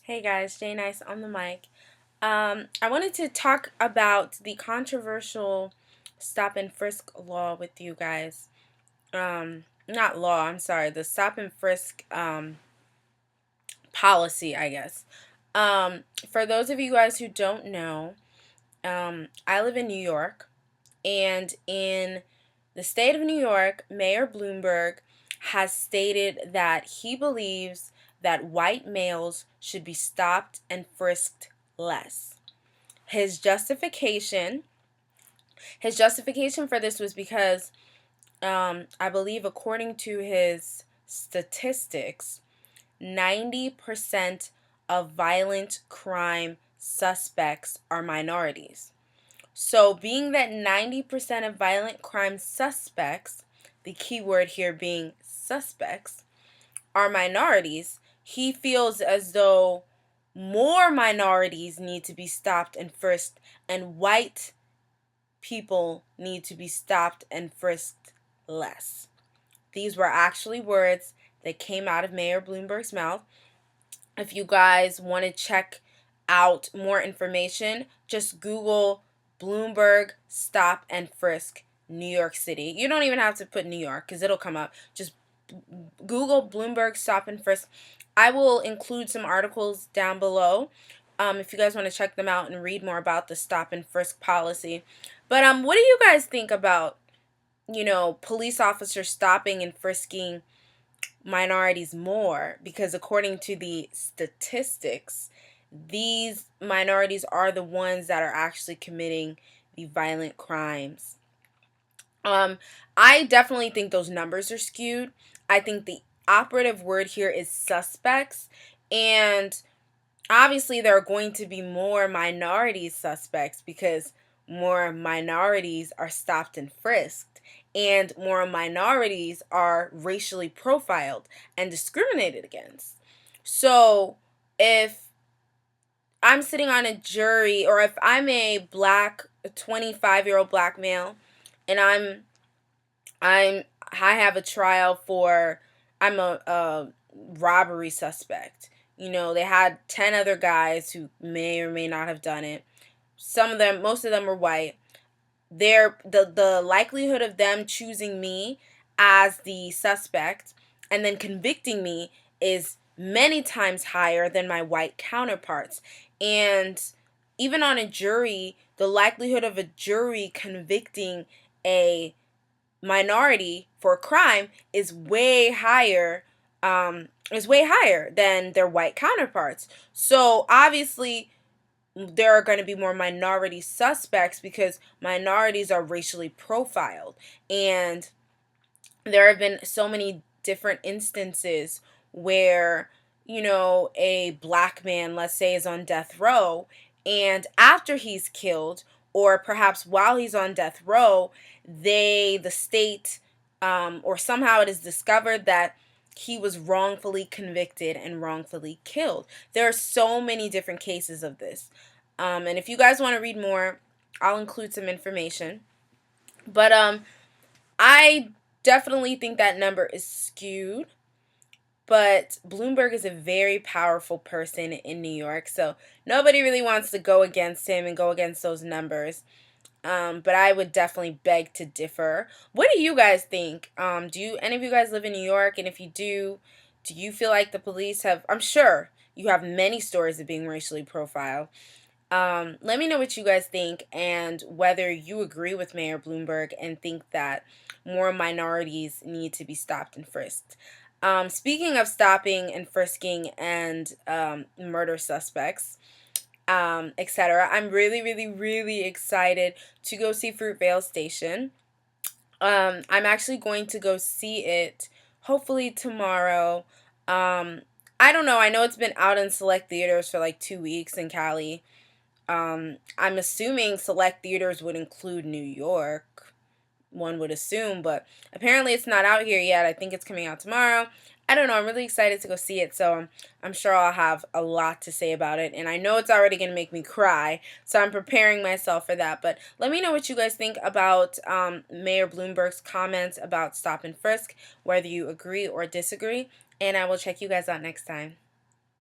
Hey guys, Jay Nice on the mic. I wanted to talk about the controversial stop and frisk law with you guys. Not law, I'm sorry, the stop and frisk policy, I guess. For those of you guys who don't know, I live in New York, and in the state of New York, Mayor Bloomberg has stated that he believes that white males should be stopped and frisked less. His justification, his justification for this was because I believe according to his statistics, 90% of violent crime suspects are minorities. So, being that 90% of violent crime suspects, the key word here being suspects, are minorities, he feels as though more minorities need to be stopped and frisked, and white people need to be stopped and frisked less. These were actually words that came out of Mayor Bloomberg's mouth. If you guys want to check out more information, just Google Bloomberg Stop and Frisk New York City. You don't even have to put New York because it'll come up. Just Google Bloomberg Stop and Frisk. I will include some articles down below if you guys want to check them out and read more about the stop and frisk policy. But what do you guys think about, police officers stopping and frisking minorities more? Because according to the statistics, these minorities are the ones that are actually committing the violent crimes. I definitely think those numbers are skewed. I think the operative word here is suspects, and obviously there are going to be more minority suspects because more minorities are stopped and frisked, and more minorities are racially profiled and discriminated against. So if I'm sitting on a jury, or if I'm a 25-year-old black male, and I have a trial for, I'm a robbery suspect. They had 10 other guys who may or may not have done it. Most of them were white. The likelihood of them choosing me as the suspect and then convicting me is many times higher than my white counterparts. And even on a jury, the likelihood of a jury convicting a minority for a crime is way higher than their white counterparts. So obviously there are going to be more minority suspects because minorities are racially profiled, and there have been so many different instances where a black man, let's say, is on death row, and after he's killed, or perhaps while he's on death row, the state, or somehow it is discovered that he was wrongfully convicted and wrongfully killed. There are so many different cases of this. And if you guys want to read more, I'll include some information. But I definitely think that number is skewed. But Bloomberg is a very powerful person in New York, so nobody really wants to go against him and go against those numbers. But I would definitely beg to differ. What do you guys think? Do any of you guys live in New York? And if you do you feel like the police have? I'm sure you have many stories of being racially profiled. Let me know what you guys think and whether you agree with Mayor Bloomberg and think that more minorities need to be stopped and frisked. Speaking of stopping and frisking and murder suspects, etc., I'm really, really, really excited to go see Fruitvale Station. I'm actually going to go see it hopefully tomorrow. I don't know. I know it's been out in select theaters for like 2 weeks in Cali. I'm assuming select theaters would include New York, one would assume, but apparently it's not out here yet. I think it's coming out tomorrow. I don't know. I'm really excited to go see it, so I'm sure I'll have a lot to say about it, and I know it's already going to make me cry, so I'm preparing myself for that. But let me know what you guys think about Mayor Bloomberg's comments about stop and frisk, whether you agree or disagree, and I will check you guys out next time.